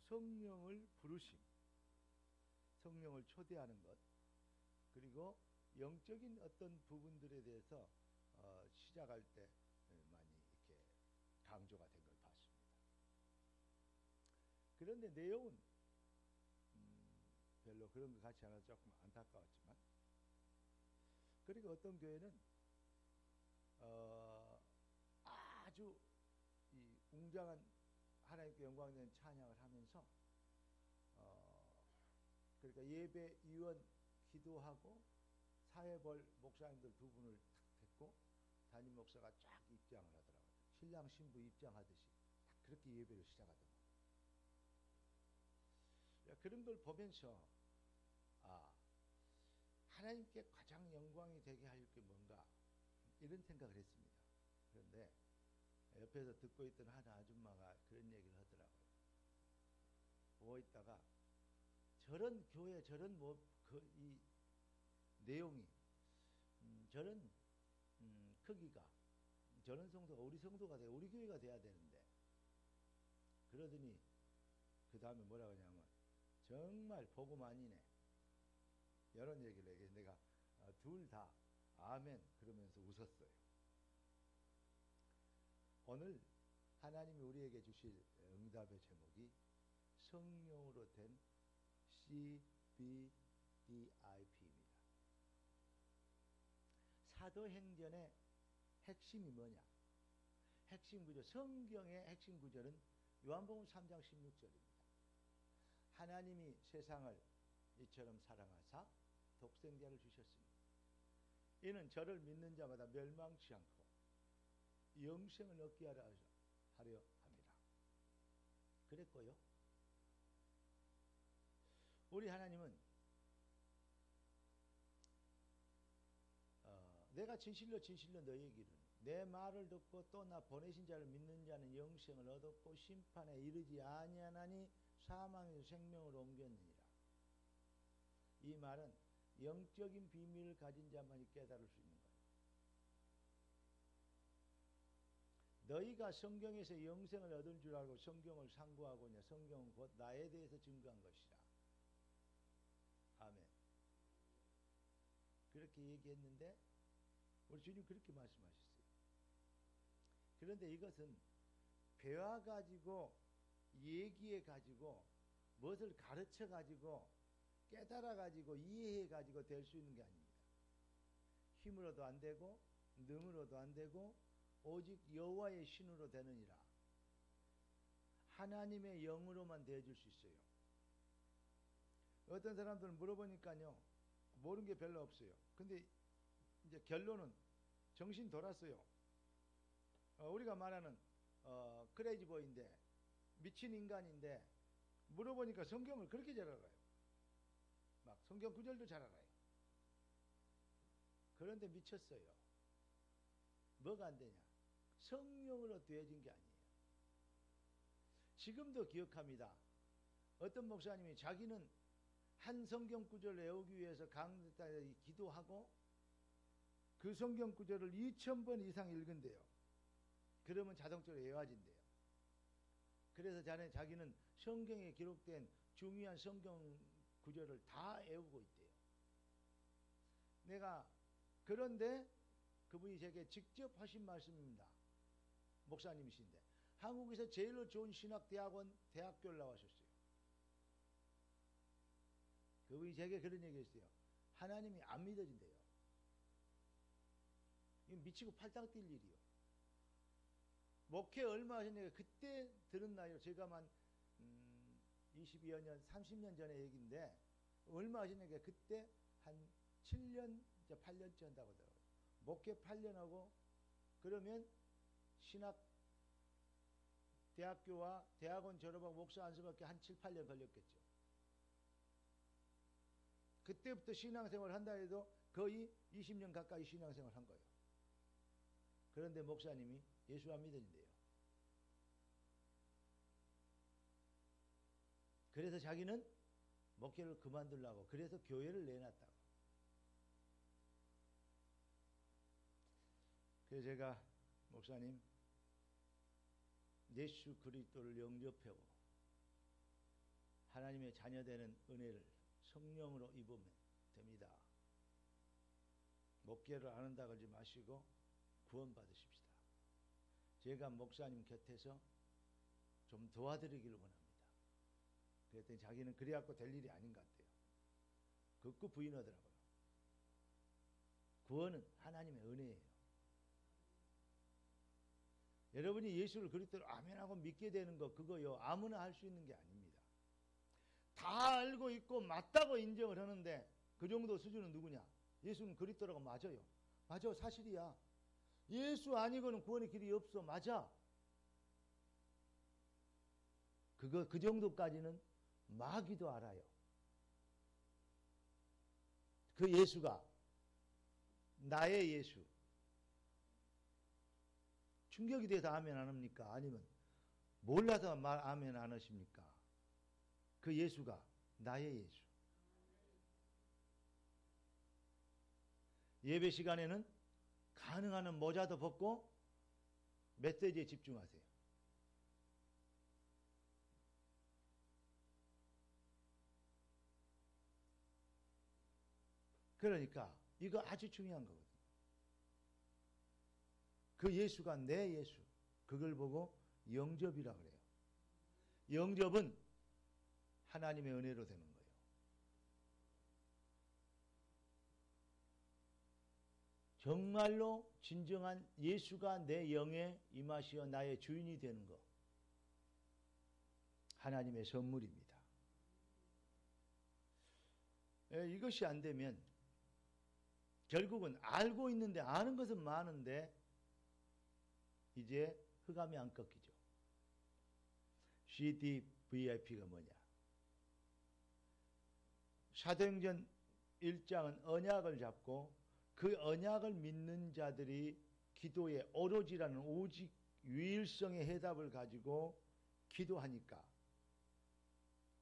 성령을 부르심, 성령을 초대하는 것, 그리고 영적인 어떤 부분들에 대해서 시작할 때 많이 이렇게 강조가 된 걸 봤습니다. 그런데 내용은 별로 그런 것 같지 않아서 조금 안타까웠지만, 그리고 어떤 교회는 아주 이 웅장한 하나님께 영광되는 찬양을 하면서 그러니까 예배 위원 기도하고 사회벌 목사님들 두 분을 탁 됐고 담임 목사가 쫙 입장을 하더라고요. 신랑 신부 입장하듯이 딱 그렇게 예배를 시작하더라고요. 그런 걸 보면서 하나님께 가장 영광이 되게 할 게 뭔가 이런 생각을 했습니다. 그런데 옆에서 듣고 있던 한 아줌마가 그런 얘기를 하더라고요. 보고 있다가 저런 교회 저런 이 내용이 저런 크기가 저런 성도가 우리 성도가 돼 우리 교회가 돼야 되는데, 그러더니 그 다음에 뭐라고 하냐면 정말 복음 아니네 이런 얘기를 해서 내가 둘 다 아멘 그러면서 웃었어요. 오늘 하나님이 우리에게 주실 응답의 제목이 성령으로 된 CBDIP입니다. 사도행전의 핵심이 뭐냐? 핵심 구조, 성경의 핵심 구절은 요한복음 3장 16절입니다. 하나님이 세상을 이처럼 사랑하사 독생자를 주셨으니 이는 저를 믿는 자마다 멸망치 않고 영생을 얻게 하려 합니다. 그랬고요. 우리 하나님은 내가 진실로 진실로 너희에게 이르노니 내 말을 듣고 또 나 보내신 자를 믿는 자는 영생을 얻었고 심판에 이르지 아니하나니 사망에서 생명으로 옮겼느니라. 이 말은 영적인 비밀을 가진 자만이 깨달을 수 있는 거예요. 너희가 성경에서 영생을 얻은 줄 알고 성경을 상고하고냐? 성경은 곧 나에 대해서 증거한 것이라. 아멘. 그렇게 얘기했는데 우리 주님 그렇게 말씀하셨어요. 그런데 이것은 배워 가지고 얘기해 가지고 무엇을 가르쳐 가지고 깨달아 가지고 이해해 가지고 될 수 있는 게 아닙니다. 힘으로도 안 되고 능으로도 안 되고 오직 여호와의 신으로 되느니라. 하나님의 영으로만 되어줄 수 있어요. 어떤 사람들은 물어보니까요 모르는 게 별로 없어요. 근데 이제 결론은 정신 돌았어요. 우리가 말하는 크레이지보이인데 미친 인간인데 물어보니까 성경을 그렇게 잘 알아요. 막 성경 구절도 잘 알아요. 그런데 미쳤어요. 뭐가 안 되냐? 성령으로 되어진 게 아니에요. 지금도 기억합니다. 어떤 목사님이 자기는 한 성경 구절을 외우기 위해서 강단에 기도하고 그 성경 구절을 2000번 이상 읽은대요. 그러면 자동적으로 외워진대요. 그래서 자기는 성경에 기록된 중요한 성경 구절을 다 외우고 있대요. 그런데 그분이 제게 직접 하신 말씀입니다. 목사님이신데 한국에서 제일로 좋은 신학대학원 대학교를 나와셨어요. 그분이 제게 그런 얘기 했어요. 하나님이 안 믿어진대요. 이건 미치고 팔딱 뛸 일이요. 목회 얼마 하셨냐고 그때 들은 나이로 제가만 22여 년 30년 전의 얘기인데 얼마 하셨냐고 그때 한 7년 8년째 한다고 하더라고요. 목회 8년 하고 그러면 신학 대학교와 대학원 졸업하고 목사 안수밖에 한 7, 8년 걸렸겠죠. 그때부터 신앙생활을 한다 해도 거의 20년 가까이 신앙생활을 한 거예요. 그런데 목사님이 예수 안 믿어진대요. 그래서 자기는 목회를 그만두려고 그래서 교회를 내놨다고. 그래서 제가 목사님 예수 그리스도를 영접하고 하나님의 자녀되는 은혜를 성령으로 입으면 됩니다. 목회를 안 한다 그러지 마시고 구원 받으십시다. 제가 목사님 곁에서 좀 도와드리기를 원합니다. 그랬더니 자기는 그래갖고 될 일이 아닌 것 같아요. 극구 부인하더라고요. 구원은 하나님의 은혜예요. 여러분이 예수를 그리스도로 아멘하고 믿게 되는 거 그거요 아무나 할 수 있는 게 아닙니다. 다 알고 있고 맞다고 인정을 하는데 그 정도 수준은 누구냐? 예수는 그리스도라고 맞아요. 맞아, 사실이야. 예수 아니고는 구원의 길이 없어. 맞아. 그 정도까지는 마귀도 알아요. 그 예수가 나의 예수. 충격이 돼서 아멘 안 합니까? 아니면 몰라서 아멘 안 하십니까? 그 예수가 나의 예수. 예배 시간에는 가능한 한 모자도 벗고 메시지에 집중하세요. 그러니까 이거 아주 중요한 거거든요. 그 예수가 내 예수. 그걸 보고 영접이라 그래요. 영접은 하나님의 은혜로 되는 거예요. 정말로 진정한 예수가 내 영에 임하시어 나의 주인이 되는 것. 하나님의 선물입니다. 이것이 안 되면 결국은 알고 있는데 아는 것은 많은데 이제 흑암이 안 꺾이죠. CDVIP가 뭐냐? 사도행전 1장은 언약을 잡고 그 언약을 믿는 자들이 기도에 오로지라는 오직 유일성의 해답을 가지고 기도하니까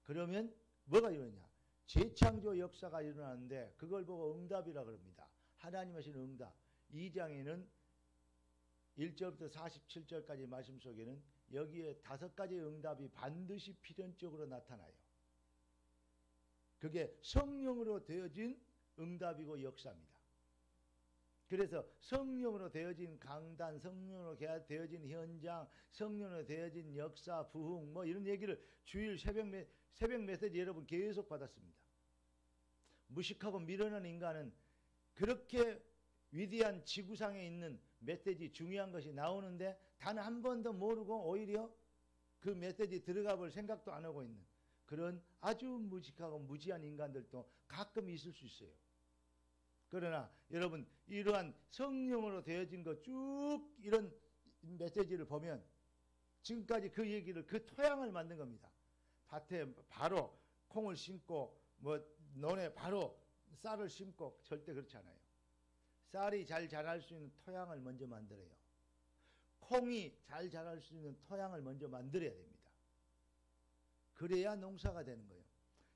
그러면 뭐가 일어나냐? 재창조 역사가 일어나는데 그걸 보고 응답이라 그럽니다. 하나님 하시는 응답. 2장에는 1절부터 47절까지 말씀 속에는 여기에 5가지 응답이 반드시 필연적으로 나타나요. 그게 성령으로 되어진 응답이고 역사입니다. 그래서 성령으로 되어진 강단, 성령으로 되어진 현장, 성령으로 되어진 역사, 부흥 뭐 이런 얘기를 주일 새벽 메시지 여러분 계속 받았습니다. 무식하고 미련한 인간은 그렇게 위대한 지구상에 있는 메시지 중요한 것이 나오는데 단 한 번도 모르고 오히려 그 메시지 들어가 볼 생각도 안 하고 있는 그런 아주 무식하고 무지한 인간들도 가끔 있을 수 있어요. 그러나 여러분 이러한 성령으로 되어진 것 쭉 이런 메시지를 보면 지금까지 그 얘기를 그 토양을 만든 겁니다. 밭에 바로 콩을 심고 뭐 논에 바로 쌀을 심고 절대 그렇지 않아요. 쌀이 잘 자랄 수 있는 토양을 먼저 만들어요. 콩이 잘 자랄 수 있는 토양을 먼저 만들어야 됩니다. 그래야 농사가 되는 거예요.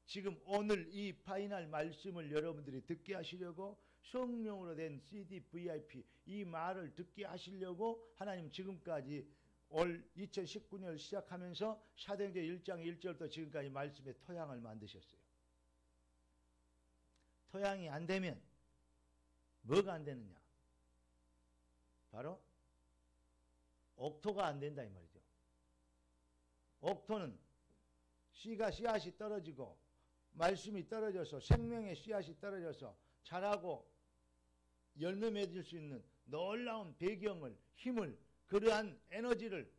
지금 오늘 이 파이널 말씀을 여러분들이 듣게 하시려고 성령으로 된 CDVIP 이 말을 듣게 하시려고 하나님 지금까지 올 2019년을 시작하면서 사도행전 1장 1절부터 지금까지 말씀의 토양을 만드셨어요. 토양이 안 되면 뭐가 안 되느냐? 바로 옥토가 안 된다 이 말이죠. 옥토는 씨앗이 떨어지고 말씀이 떨어져서 생명의 씨앗이 떨어져서 자라고 열매 맺을 수 있는 놀라운 배경을 힘을 그러한 에너지를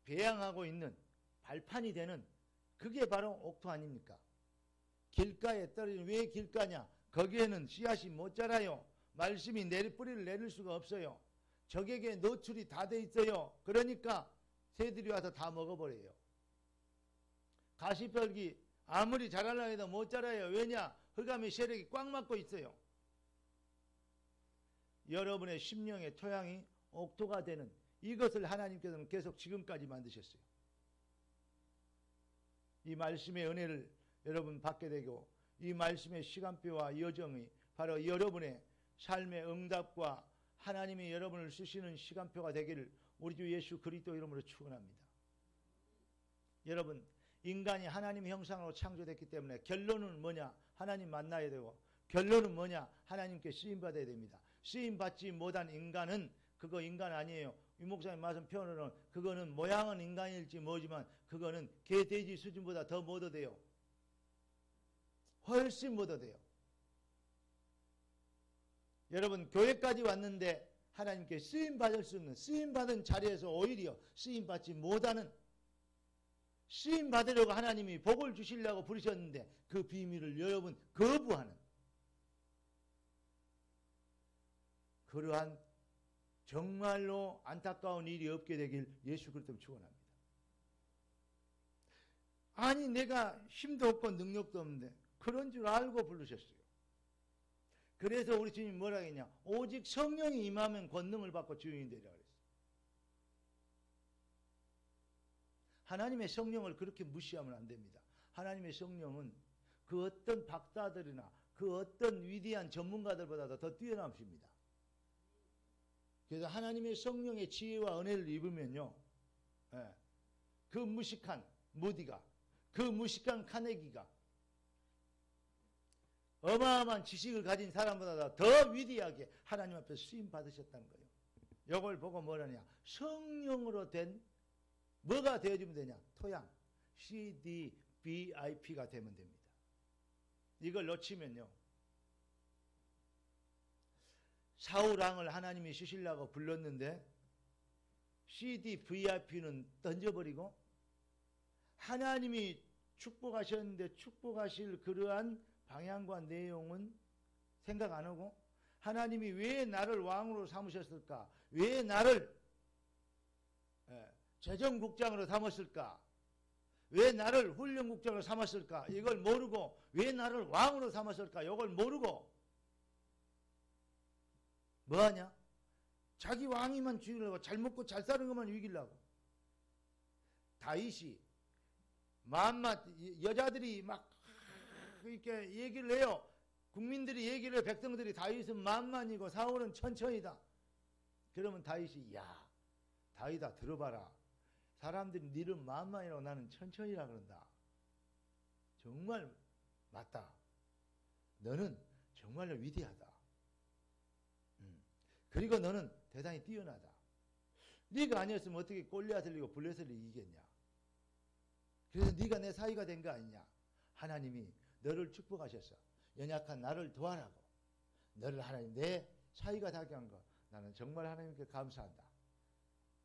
배양하고 있는 발판이 되는 그게 바로 옥토 아닙니까? 길가에 떨어지는 왜 길가냐? 거기에는 씨앗이 못 자라요. 말씀이 뿌리를 내릴 수가 없어요. 적에게 노출이 다 돼 있어요. 그러니까 새들이 와서 다 먹어버려요. 가시떨기 아무리 자라려고 해도 못 자라요. 왜냐? 흑암의 세력이 꽉 막고 있어요. 여러분의 심령의 토양이 옥토가 되는 이것을 하나님께서는 계속 지금까지 만드셨어요. 이 말씀의 은혜를 여러분 받게 되고 이 말씀의 시간표와 여정이 바로 여러분의 삶의 응답과 하나님이 여러분을 쓰시는 시간표가 되기를 우리 주 예수 그리스도 이름으로 축원합니다. 여러분 인간이 하나님의 형상으로 창조됐기 때문에 결론은 뭐냐? 하나님 만나야 되고, 결론은 뭐냐? 하나님께 쓰임받아야 됩니다. 쓰임받지 못한 인간은 그거 인간 아니에요. 유 목사님 말씀 표현으로는 그거는 모양은 인간일지 뭐지만 그거는 개, 돼지 수준보다 더 못 얻어요. 훨씬 못 얻어요. 여러분 교회까지 왔는데 하나님께 쓰임받을 수 없는, 쓰임받은 자리에서 오히려 쓰임받지 못하는, 쓰임받으려고 하나님이 복을 주시려고 부르셨는데 그 비밀을 여러분 거부하는 그러한 정말로 안타까운 일이 없게 되길 예수 그리스도로 축원합니다. 아니 내가 힘도 없고 능력도 없는데 그런 줄 알고 부르셨어요. 그래서 우리 주님이 뭐라 했냐? 오직 성령이 임하면 권능을 받고 주인이 되리라 그랬어요. 하나님의 성령을 그렇게 무시하면 안 됩니다. 하나님의 성령은 그 어떤 박사들이나 그 어떤 위대한 전문가들보다도 더 뛰어나십니다. 그래서 하나님의 성령의 지혜와 은혜를 입으면요, 그 무식한 무디가, 그 무식한 카네기가 어마어마한 지식을 가진 사람보다 더 위대하게 하나님 앞에 수임 받으셨다는 거예요. 이걸 보고 뭐라냐? 성령으로 된 뭐가 되어지면 되냐? 토양, CDVIP가 되면 됩니다. 이걸 놓치면요, 사울 왕을 하나님이 쓰시려고 불렀는데 CDVIP는 던져버리고 하나님이 축복하셨는데 축복하실 그러한 방향과 내용은 생각 안 하고 하나님이 왜 나를 왕으로 삼으셨을까? 왜 나를 재정국장으로 삼았을까? 왜 나를 훈련국장으로 삼았을까? 이걸 모르고 왜 나를 왕으로 삼았을까? 이걸 모르고 뭐하냐? 자기 왕이만 죽이려고, 잘 먹고 잘 사는 것만 이기려고. 다윗이 여자들이 막 이렇게 얘기를 해요. 국민들이 얘기를 해요. 백성들이 다윗은 만만이고 사울은 천천히다. 그러면 다윗이 야 다윗아 들어봐라. 사람들이 너는 만만이라고 나는 천천히라 그런다. 정말 맞다. 너는 정말로 위대하다. 그리고 너는 대단히 뛰어나다. 네가 아니었으면 어떻게 골리앗을 이기고 블레셋을 이기겠냐. 그래서 네가 내 사위가 된 거 아니냐. 하나님이 너를 축복하셨어. 연약한 나를 도와라고. 너를 하나님 내 사위가 되게 한 거 나는 정말 하나님께 감사한다.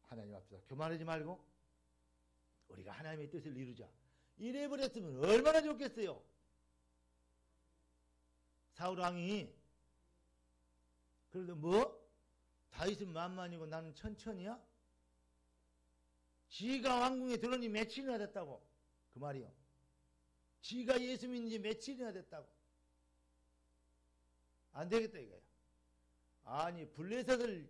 하나님 앞에서 교만하지 말고 우리가 하나님의 뜻을 이루자. 이래버렸으면 얼마나 좋겠어요. 사울 왕이 그래도 뭐? 다윗은 만만이고 나는 천천히야? 지가 왕궁에 들어오니 며칠이나 됐다고. 그 말이요. 지가 예수 믿는 지 며칠이나 됐다고. 안 되겠다 이거야. 아니 블레셋을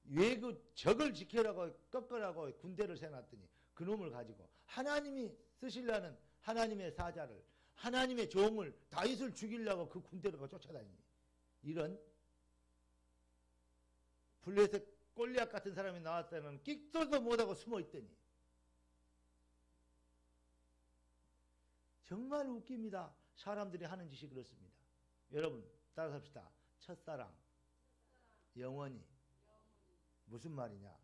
왜 그 적을 지켜라고 꺾으라고 군대를 세놨더니 그놈을 가지고 하나님이 쓰시려는 하나님의 사자를, 하나님의 종을, 다윗을 죽이려고 그 군대를 쫓아다니니. 이런 블레셋 골리앗 같은 사람이 나왔다는 끽소리도 못하고 숨어있더니. 정말 웃깁니다. 사람들이 하는 짓이 그렇습니다. 여러분 따라합시다. 첫사랑, 영원히. 무슨 말이냐?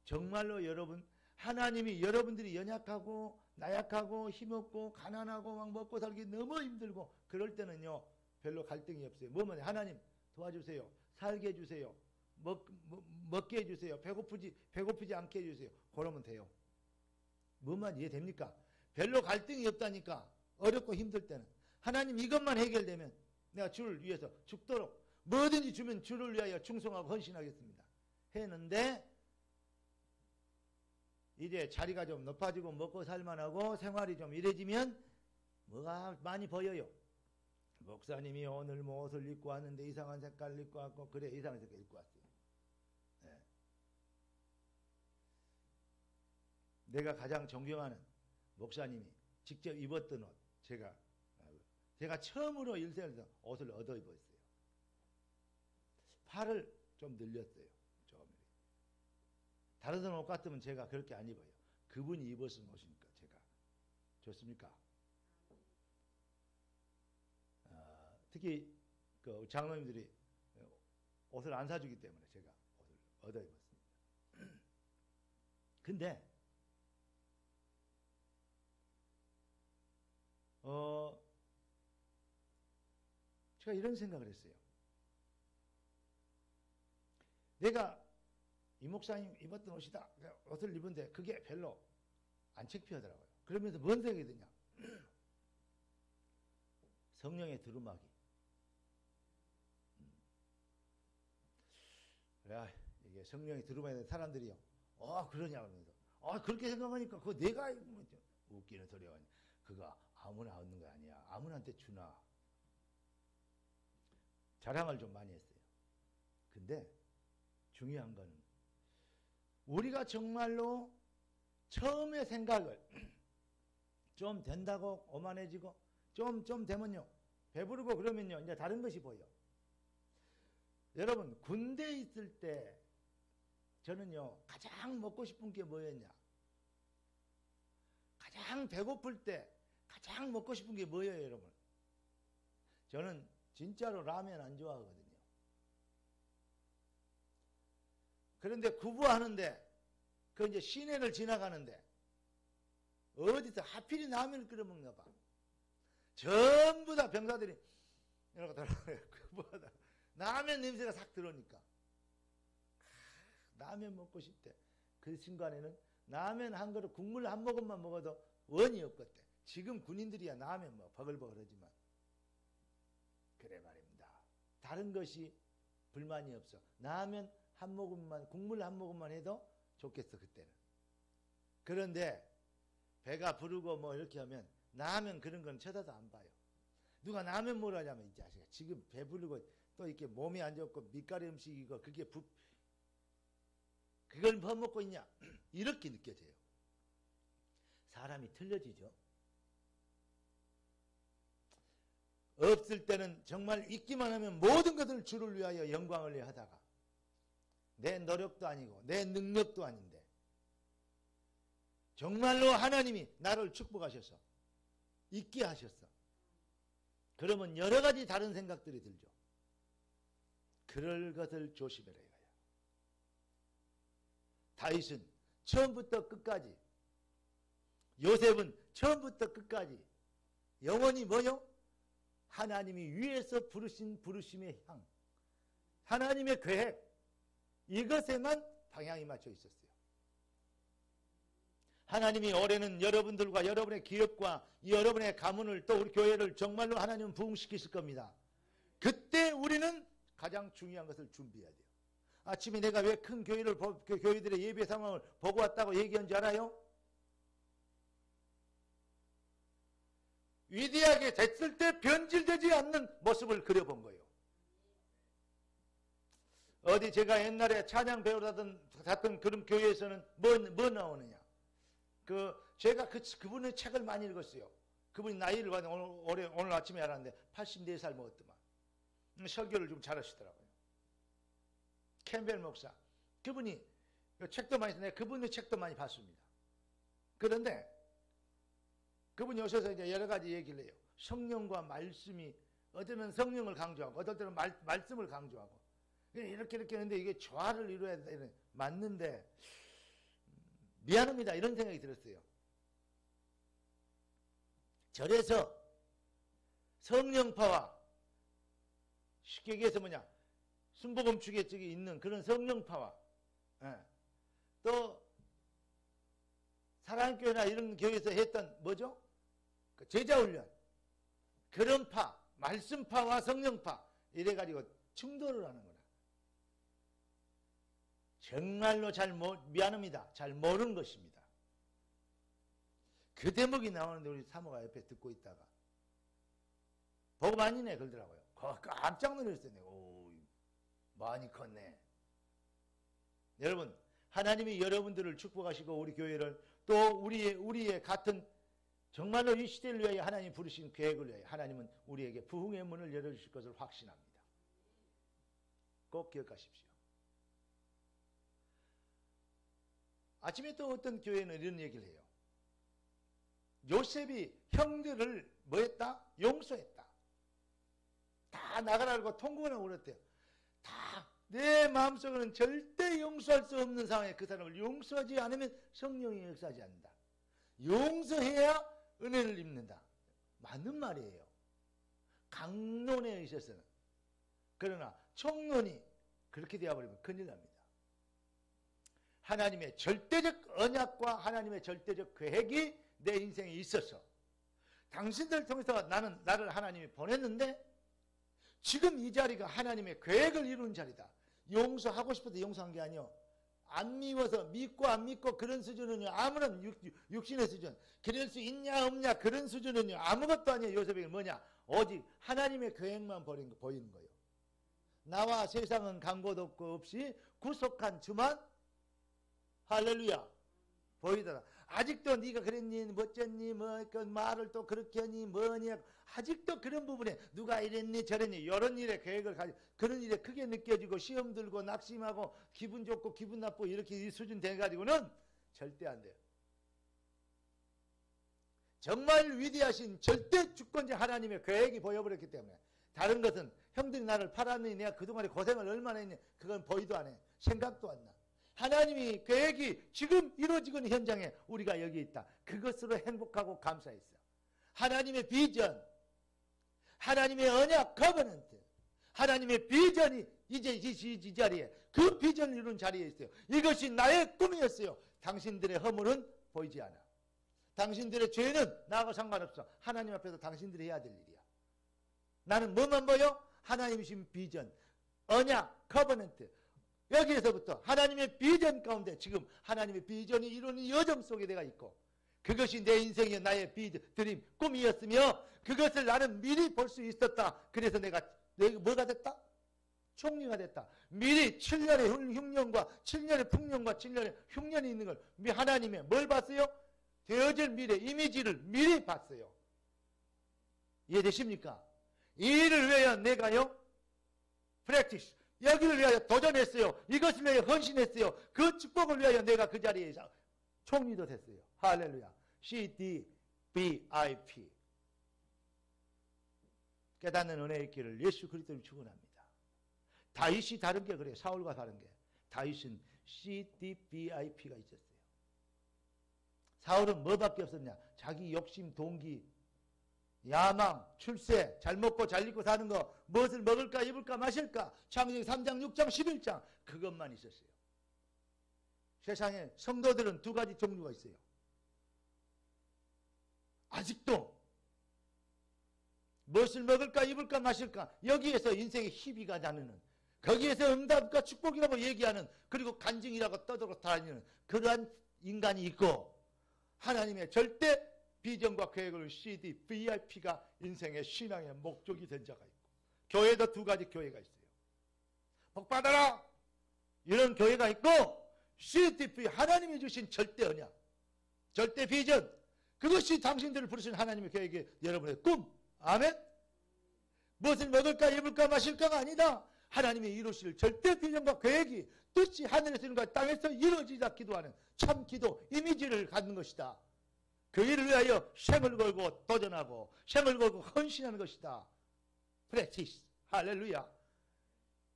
정말로 여러분 하나님이 여러분들이 연약하고 나약하고 힘없고 가난하고 막 먹고 살기 너무 힘들고 그럴 때는요 별로 갈등이 없어요. 뭐면 하나님 도와주세요. 살게 해주세요. 먹게 해주세요. 배고프지 않게 해주세요. 그러면 돼요. 뭐만 이해됩니까? 별로 갈등이 없다니까. 어렵고 힘들 때는 하나님 이것만 해결되면 내가 주를 위해서 죽도록 뭐든지 주면 주를 위하여 충성하고 헌신하겠습니다. 했는데 이제 자리가 좀 높아지고 먹고 살만하고 생활이 좀 이래지면 뭐가 많이 보여요. 목사님이 오늘 뭐 옷을 입고 왔는데 이상한 색깔 입고 왔고 그래 이상한 색깔 입고 왔어요. 네. 내가 가장 존경하는 목사님이 직접 입었던 옷 제가 처음으로 일생에서 옷을 얻어 입었어요. 팔을 좀 늘렸어요. 다른 사람 옷 같으면 제가 그렇게 안 입어요. 그분이 입었은 옷이니까 제가 좋습니까? 특히 그 장로님들이 옷을 안 사주기 때문에 제가 옷을 얻어 입었습니다. 근데 제가 이런 생각을 했어요. 내가 이 목사님 입었던 옷이다. 옷을 입은데 그게 별로 안 창피하더라고요. 그러면서 뭔 생각이 드냐? 성령의 두루마기. 야, 이게 성령의 두루마기 사람들이요. 그러냐 그러면서. 그렇게 생각하니까 그거 내가 입으면 웃기는 소리가 아니야. 그거 아무나 얻는 거 아니야. 아무나한테 주나. 자랑을 좀 많이 했어요. 근데 중요한 거는 우리가 정말로 처음에 생각을 좀 된다고 오만해지고 좀 되면요. 배부르고 그러면요. 이제 다른 것이 보여. 여러분 군대에 있을 때 저는요. 가장 먹고 싶은 게 뭐였냐. 가장 배고플 때 가장 먹고 싶은 게 뭐예요 여러분. 저는 진짜로 라면 안 좋아하거든요. 그런데 구부하는데 그 이제 시내를 지나가는데 어디서 하필이 라면을 끓여 먹나 봐. 전부 다 병사들이 이러고 돌아가요. 구부하다 라면 냄새가 싹 들어오니까 라면 먹고 싶대. 그 순간에는 라면 한 그릇 국물 한 모금만 먹어도 원이 없겠대. 지금 군인들이야 라면 뭐 버글버글하지만 그래 말입니다. 다른 것이 불만이 없어. 라면 한 모금만 국물 한 모금만 해도 좋겠어 그때는. 그런데 배가 부르고 뭐 이렇게 하면 라면 그런 건 쳐다도 안 봐요. 누가 라면 뭐라냐면 이 자식아 지금 배부르고 또 이렇게 몸이 안 좋고 밑가리 음식이고 그걸 퍼먹고 있냐 이렇게 느껴져요. 사람이 틀려지죠. 없을 때는 정말 있기만 하면 모든 것을 주를 위하여 영광을 위해 하다가 내 노력도 아니고 내 능력도 아닌데 정말로 하나님이 나를 축복하셔서 있게 하셨어. 그러면 여러 가지 다른 생각들이 들죠. 그럴 것을 조심해라 이거야. 다윗은 처음부터 끝까지, 요셉은 처음부터 끝까지 영원히 뭐요? 하나님이 위에서 부르신 부르심의 향, 하나님의 계획, 이것에만 방향이 맞춰 있었어요. 하나님이 올해는 여러분들과 여러분의 기업과 여러분의 가문을 또 우리 교회를 정말로 하나님은 부흥시키실 겁니다. 그때 우리는 가장 중요한 것을 준비해야 돼요. 아침에 내가 왜 큰 교회를 교회들의 예배 상황을 보고 왔다고 얘기한 줄 알아요? 위대하게 됐을 때 변질되지 않는 모습을 그려본 거예요. 어디 제가 옛날에 찬양 배우러 갔던 그런 교회에서는 뭐 나오느냐? 제가 그분의 책을 많이 읽었어요. 그분이 나이를 봤는데 오늘 아침에 알았는데 84살 먹었더만. 설교를 좀 잘하시더라고요. 캠벨 목사. 그분이 책도 많이 썼는데 그분의 책도 많이 봤습니다. 그런데 그분이 오셔서 이제 여러 가지 얘기를 해요. 성령과 말씀이 어떨 때는 성령을 강조하고 어떨 때는 말씀을 강조하고 이렇게 했는데 이게 조화를 이루어야 돼. 맞는데 미안합니다. 이런 생각이 들었어요. 절에서 성령파와 쉽게 얘기해서 뭐냐 순복음 축에 쪽에 있는 그런 성령파와 또 사랑교회나 이런 교회에서 했던 뭐죠? 그 제자훈련 그런 파, 말씀파와 성령파 이래가지고 충돌을 하는 거라. 정말로 미안합니다. 잘 모르는 것입니다. 그 대목이 나오는데 우리 사모가 옆에 듣고 있다가 복음 아니네 그러더라고요. 깜짝 놀랐어요. 오, 많이 컸네. 여러분 하나님이 여러분들을 축복하시고 우리 교회를 또 우리의 같은 정말로 이 시대를 위하여 하나님 부르신 계획을 위하여 하나님은 우리에게 부흥의 문을 열어주실 것을 확신합니다. 꼭 기억하십시오. 아침에 또 어떤 교회는 이런 얘기를 해요. 요셉이 형들을 뭐 했다? 용서했다. 다 나가라고 통곡을 하고 그랬대요. 다 내 마음속에는 절대 용서할 수 없는 상황에 그 사람을 용서하지 않으면 성령이 역사하지 않는다. 용서해야 은혜를 입는다. 맞는 말이에요. 강론에 있어서는. 그러나 총론이 그렇게 되어버리면 큰일 납니다. 하나님의 절대적 언약과 하나님의 절대적 계획이 내 인생에 있어서 당신들을 통해서 나를 하나님이 보냈는데 지금 이 자리가 하나님의 계획을 이루는 자리다. 용서하고 싶어서 용서한 게 아니요. 안 미워서 믿고 안 믿고 그런 수준은요. 아무런 육신의 수준. 그럴 수 있냐 없냐 그런 수준은요. 아무것도 아니에요. 요셉에게 뭐냐. 오직 하나님의 계획만 보이는 거예요. 나와 세상은 간고도 없고 없이 구속한 주만 할렐루야 보이더라. 아직도 네가 그랬니 멋졌니 뭐 그 말을 또 그렇게 하니 뭐니 아직도 그런 부분에 누가 이랬니 저랬니 이런 일에 계획을 가지고 그런 일에 크게 느껴지고 시험 들고 낙심하고 기분 좋고 기분 나쁘고 이렇게 이 수준 돼가지고는 절대 안 돼요. 정말 위대하신 절대 주권자 하나님의 계획이 보여버렸기 때문에 다른 것은 형들이 나를 팔았느니 내가 그동안에 고생을 얼마나 했니 그건 보이도 안 해. 생각도 안 나. 하나님이 계획이 지금 이루어지고 있는 현장에 우리가 여기 있다. 그것으로 행복하고 감사했어. 하나님의 비전, 하나님의 언약, 커버넌트, 하나님의 비전이 이제 이 자리에 그 비전을 이루는 자리에 있어요. 이것이 나의 꿈이었어요. 당신들의 허물은 보이지 않아. 당신들의 죄는 나하고 상관없어. 하나님 앞에서 당신들이 해야 될 일이야. 나는 뭐만 보여? 하나님이신 비전, 언약, 커버넌트. 여기에서부터 하나님의 비전 가운데 지금 하나님의 비전이 이루는 여정 속에 내가 있고 그것이 내 인생의 나의 비전, 드림, 꿈이었으며 그것을 나는 미리 볼 수 있었다. 그래서 내가 뭐가 됐다? 총리가 됐다. 미리 7년의 흉년과 7년의 풍년과 7년의 흉년이 있는 걸 하나님의 뭘 봤어요? 되어질 미래, 이미지를 미리 봤어요. 이해되십니까? 이 일을 위하여 내가요 프랙티스 여기를 위하여 도전했어요. 이것을 위하여 헌신했어요. 그 축복을 위하여 내가 그 자리에 총리도 됐어요. 할렐루야. CDBIP 깨닫는 은혜의 길을 예수 그리스도를 축원합니다. 다윗이 다른 게 그래요. 사울과 다른 게. 다윗은 CDBIP가 있었어요. 사울은 뭐밖에 없었냐? 자기 욕심, 동기, 야망, 출세, 잘 먹고 잘 입고 사는 거, 무엇을 먹을까, 입을까, 마실까, 창세기 3장, 6장, 11장 그것만 있었어요. 세상에 성도들은 두 가지 종류가 있어요. 아직도 무엇을 먹을까, 입을까, 마실까 여기에서 인생의 희비가 나누는 거기에서 응답과 축복이라고 얘기하는 그리고 간증이라고 떠들어 다니는 그러한 인간이 있고 하나님의 절대 비전과 계획을 CDBIP가 인생의 신앙의 목적이 된 자가 있고 교회도 두 가지 교회가 있어요. 복받아라 이런 교회가 있고 CDB 하나님이 주신 절대 언약 절대 비전 그것이 당신들을 부르신 하나님의 계획이 여러분의 꿈 아멘. 무엇을 먹을까 입을까 마실까가 아니다. 하나님이 이루실 절대 비전과 계획이 뜻이 하늘에서 이룬 것 땅에서 이루어지자 기도하는 참 기도 이미지를 갖는 것이다. 그 일을 위하여 생을 걸고 도전하고 생을 걸고 헌신하는 것이다. 프랙티스 할렐루야.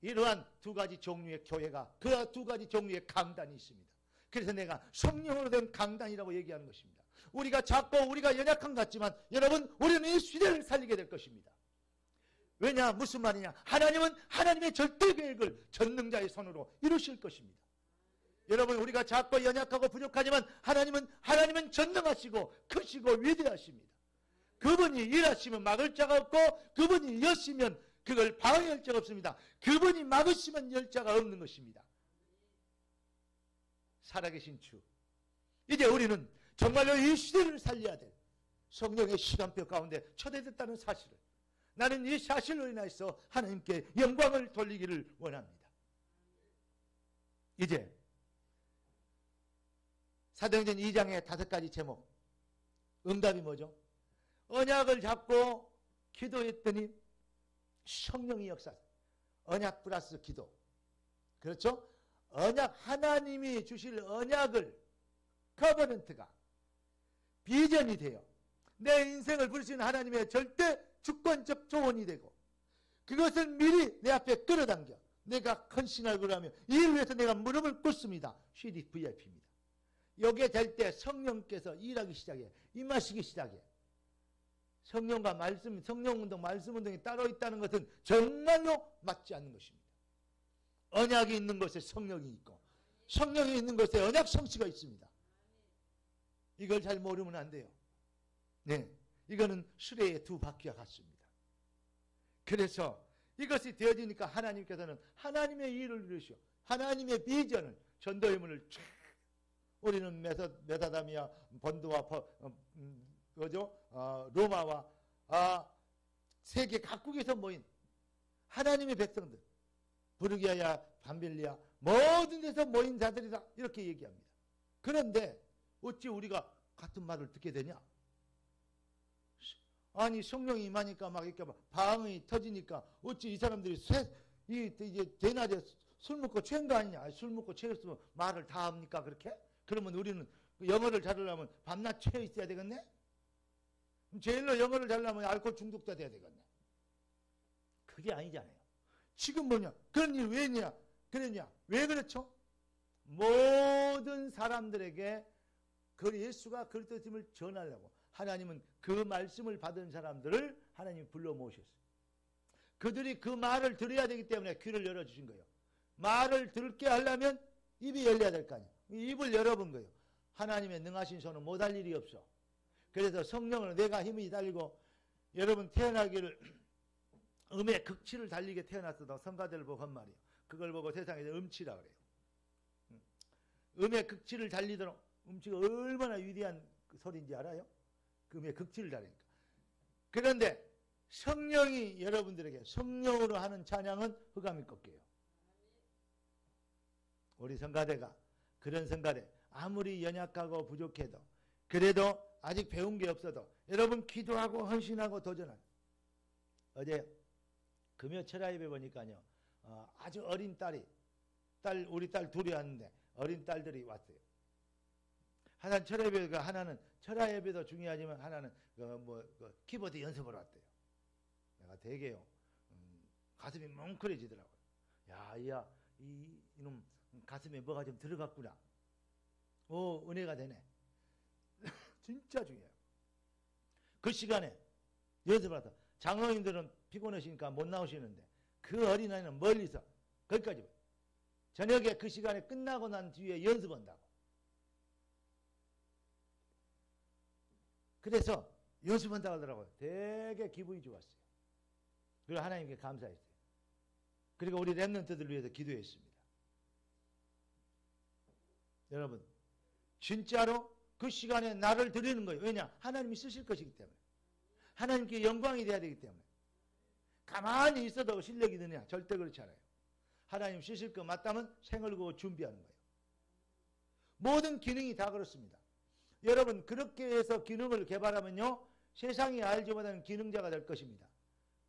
이러한 두 가지 종류의 교회가 그 두 가지 종류의 강단이 있습니다. 그래서 내가 성령으로 된 강단이라고 얘기하는 것입니다. 우리가 작고 우리가 연약한 것 같지만 여러분 우리는 이 시대를 살리게 될 것입니다. 왜냐 무슨 말이냐 하나님은 하나님의 절대 계획을 전능자의 손으로 이루실 것입니다. 여러분 우리가 작고 연약하고 부족하지만 하나님은 전능하시고 크시고 위대하십니다. 그분이 일하시면 막을 자가 없고 그분이 여시면 그걸 방해할 자가 없습니다. 그분이 막으시면 열 자가 없는 것입니다. 살아계신 주 이제 우리는 정말로 이 시대를 살려야 될 성령의 시간표 가운데 초대됐다는 사실을 나는 이 사실로 인해서 하나님께 영광을 돌리기를 원합니다. 이제 사도행전 2장의 5가지 제목 응답이 뭐죠? 언약을 잡고 기도했더니 성령이 역사 언약 플러스 기도 그렇죠? 언약 하나님이 주실 언약을 커버넌트가 비전이 돼요. 내 인생을 부르시는 하나님의 절대 주권적 조언이 되고 그것을 미리 내 앞에 끌어당겨 내가 헌신을 그러하며 이를 위해서 내가 무릎을 꿇습니다. CDVIP입니다. 여기에 될 때 성령께서 일하기 시작해. 임하시기 시작해. 성령과 말씀, 성령운동, 말씀운동이 따로 있다는 것은 정말로 맞지 않는 것입니다. 언약이 있는 곳에 성령이 있고 성령이 있는 곳에 언약 성취가 있습니다. 이걸 잘 모르면 안 돼요. 네, 이거는 수레의 두 바퀴와 같습니다. 그래서 이것이 되어지니까 하나님께서는 하나님의 일을 이루시오. 하나님의 비전을, 전도의 문을 쫙, 우리는 메사다미아 본도와 로마와 세계 각국에서 모인 하나님의 백성들, 부르기아야 밤빌리아 모든 데서 모인 자들이다 이렇게 얘기합니다. 그런데 어찌 우리가 같은 말을 듣게 되냐? 아니 성령이 임하니까 막 이렇게 막 방언이 터지니까 어찌 이 사람들이 이제 대낮에 술 먹고 취한 거 아니냐? 술 먹고 취했으면 말을 다 합니까 그렇게? 그러면 우리는 영어를 잘하려면 밤낮 취해 있어야 되겠네? 제일로 영어를 잘하려면 알코올 중독자 돼야 되겠네? 그게 아니잖아요. 지금 뭐냐? 그런 일 왜 했냐? 그랬냐? 왜 그렇죠? 모든 사람들에게 그 예수가 그리스도임을 전하려고 하나님은 그 말씀을 받은 사람들을 하나님이 불러 모으셨어요. 그들이 그 말을 들어야 되기 때문에 귀를 열어주신 거예요. 말을 듣게 하려면 입이 열려야 될 거 아니에요. 입을 열어본 거예요. 하나님의 능하신 손은 못할 일이 없어. 그래서 성령을 내가 힘이 달리고 여러분 태어나기를 음의 극치를 달리게 태어났어도 성가대를 보고 한 말이에요. 그걸 보고 세상에서 음치라 그래요. 음의 극치를 달리도록 음치가 얼마나 위대한 소리인지 알아요? 그 음의 극치를 달리니까. 그런데 성령이 여러분들에게 성령으로 하는 찬양은 흑암이 꺾여요. 우리 성가대가 그런 성가대 아무리 연약하고 부족해도 그래도 아직 배운 게 없어도 여러분 기도하고 헌신하고 도전하는 어제 금요 철야예배 보니까요 아주 어린 우리 딸 둘이 왔는데 어린 딸들이 왔어요. 하나는 철야예배가 하나는 철야예배도 중요하지만 하나는 키보드 연습을 왔대요. 내가 되게요 가슴이 뭉클해지더라고요. 야 이놈 가슴에 뭐가 좀 들어갔구나. 오 은혜가 되네. 진짜 중요해요. 그 시간에 연습을 하다 장로님들은 피곤하시니까 못 나오시는데 그 어린아이는 멀리서 거기까지 저녁에 그 시간에 끝나고 난 뒤에 연습한다고. 그래서 연습한다고 하더라고요. 되게 기분이 좋았어요. 그리고 하나님께 감사했어요. 그리고 우리 렘넌트들을 위해서 기도했습니다. 여러분 진짜로 그 시간에 나를 드리는 거예요. 왜냐? 하나님이 쓰실 것이기 때문에. 하나님께 영광이 돼야 되기 때문에. 가만히 있어도 실력이 드냐? 절대 그렇지 않아요. 하나님 쓰실 거 맞다면 생을 구워 준비하는 거예요. 모든 기능이 다 그렇습니다. 여러분 그렇게 해서 기능을 개발하면요. 세상이 알지 못하는 기능자가 될 것입니다.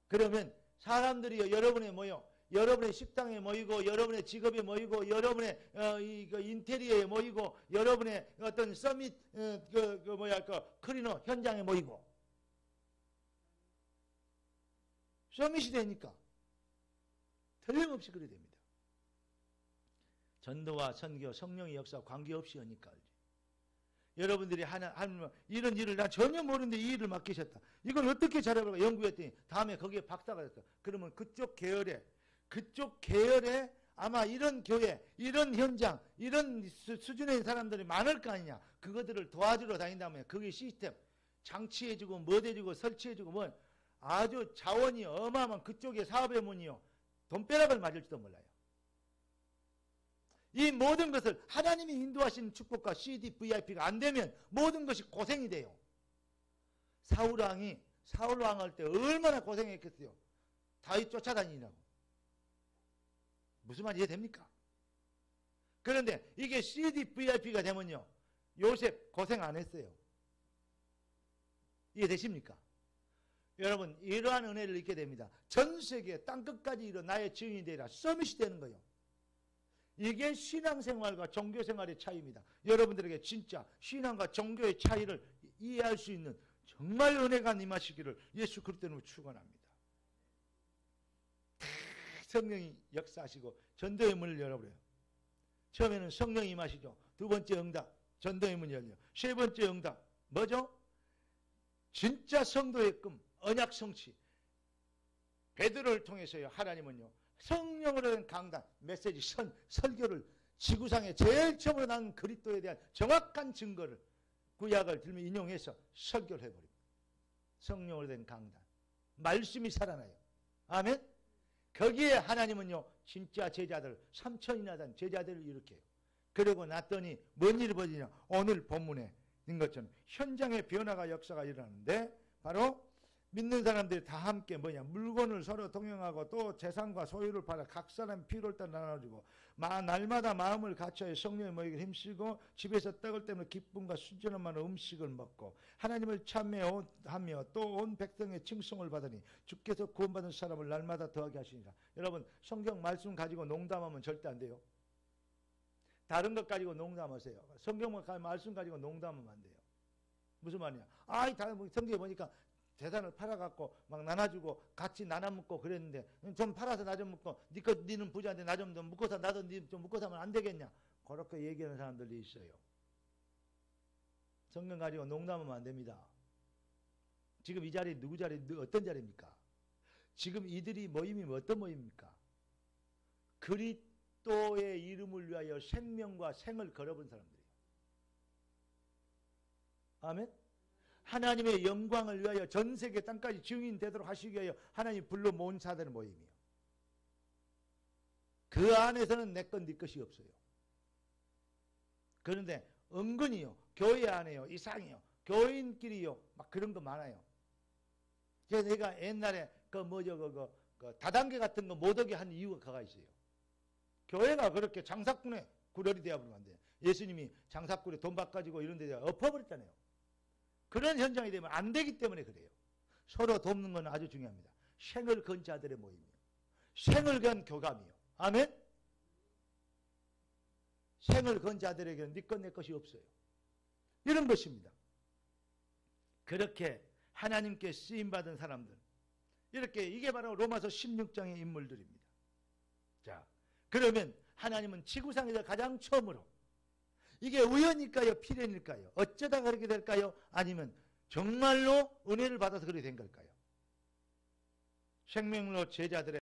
그러면 사람들이 여러분에 모여 여러분의 식당에 모이고 여러분의 직업에 모이고 여러분의 인테리어에 모이고 여러분의 어떤 서밋 클리너 현장에 모이고 서밋이 되니까 틀림없이 그래 됩니다. 전도와 선교 성령의 역사 관계없이 하니까 여러분들이 이런 일을 나 전혀 모르는데 이 일을 맡기셨다. 이걸 어떻게 잘해볼까 연구했더니 다음에 거기에 박사가 됐어. 그러면 그쪽 계열에 아마 이런 교회, 이런 현장, 이런 수준의 사람들이 많을 거 아니냐. 그것들을 도와주러 다닌다면 그게 시스템, 장치해주고 뭐해주고 설치해주고 뭐 아주 자원이 어마어마한 그쪽의 사업의 문이요. 돈벼락을 맞을지도 몰라요. 이 모든 것을 하나님이 인도하신 축복과 CDVIP가 안 되면 모든 것이 고생이 돼요. 사울왕 할 때 얼마나 고생했겠어요. 다윗 쫓아다니느라고. 무슨 말 이해됩니까? 그런데 이게 CDVIP가 되면요. 요셉 고생 안 했어요. 이해되십니까? 여러분 이러한 은혜를 잊게 됩니다. 전 세계 땅끝까지 이뤄 나의 증인이 되리라. 서밋이 되는 거예요. 이게 신앙생활과 종교생활의 차이입니다. 여러분들에게 진짜 신앙과 종교의 차이를 이해할 수 있는 정말 은혜가 임하시기를 예수 그리스도로 축원합니다. 성령이 역사하시고 전도의 문을 열어버려요. 처음에는 성령이 임하시죠. 두 번째 응답, 전도의 문이 열려. 세 번째 응답, 뭐죠? 진짜 성도의 꿈, 언약 성취. 베드로를 통해서요, 하나님은요, 성령으로 된 강단, 메시지, 설교를 지구상에 제일 처음으로 난 그리스도에 대한 정확한 증거를 구약을 들며 인용해서 설교를 해버립니다. 성령으로 된 강단. 말씀이 살아나요. 아멘? 거기에 하나님은요, 진짜 제자들, 3,000이나 된 제자들을 일으켜요. 그러고 났더니 뭔 일이 벌어지냐? 오늘 본문에 있는 것처럼 현장의 변화가 역사가 일어나는데 바로 믿는 사람들이 다 함께 물건을 서로 동행하고 또 재산과 소유를 팔아 각 사람 필요를 따라 나눠주고 날마다 마음을 갖춰야 성령의 모이기를 힘쓰고 집에서 떡을 때문에 기쁨과 순전한 마음으로 음식을 먹고 하나님을 참여하며 또 온 백성의 칭송을 받으니 주께서 구원받은 사람을 날마다 더하게 하시니라. 여러분, 성경 말씀 가지고 농담하면 절대 안 돼요. 다른 것 가지고 농담하세요. 성경 말씀 가지고 농담하면 안 돼요. 무슨 말이냐? 성경에 보니까 재산을 팔아갖고 막 나눠주고 같이 나눠 먹고 그랬는데 좀 팔아서 나 좀 먹고 니는 부자인데 나 좀 묶어서 나도 니 좀 묶어서 하면 안 되겠냐? 그렇게 얘기하는 사람들이 있어요. 성경 가지고 농담하면 안 됩니다. 지금 이 자리 누구 자리 어떤 자리입니까? 지금 이들이 모임이 어떤 모임입니까? 그리스도의 이름을 위하여 생명과 생을 걸어본 사람들이에요. 아멘? 하나님의 영광을 위하여 전 세계 땅까지 증인되도록 하시기 위하여 하나님 불러 모은 자들의 모임이에요. 그 안에서는 내 것, 네 것이 없어요. 그런데 은근히요, 교회 안에요, 이상해요. 교인끼리요, 막 그런 거 많아요. 그래서 내가 옛날에 다단계 같은 거 못하게 한 이유가 그가 있어요. 교회가 그렇게 장사꾼의 구렬이 되어버리면 안 돼요. 예수님이 장사꾼에 돈 바꿔주고 이런 데 엎어버렸잖아요. 그런 현장이 되면 안 되기 때문에 그래요. 서로 돕는 건 아주 중요합니다. 생을 건 자들의 모임이요. 생을 건 교감이요. 아멘? 생을 건 자들에게는 네 것 내 것이 없어요. 이런 것입니다. 그렇게 하나님께 쓰임받은 사람들. 이게 바로 로마서 16장의 인물들입니다. 자, 그러면 하나님은 지구상에서 가장 처음으로 이게 우연일까요? 필연일까요? 어쩌다 그렇게 될까요? 아니면 정말로 은혜를 받아서 그렇게 된 걸까요? 생명로 제자들의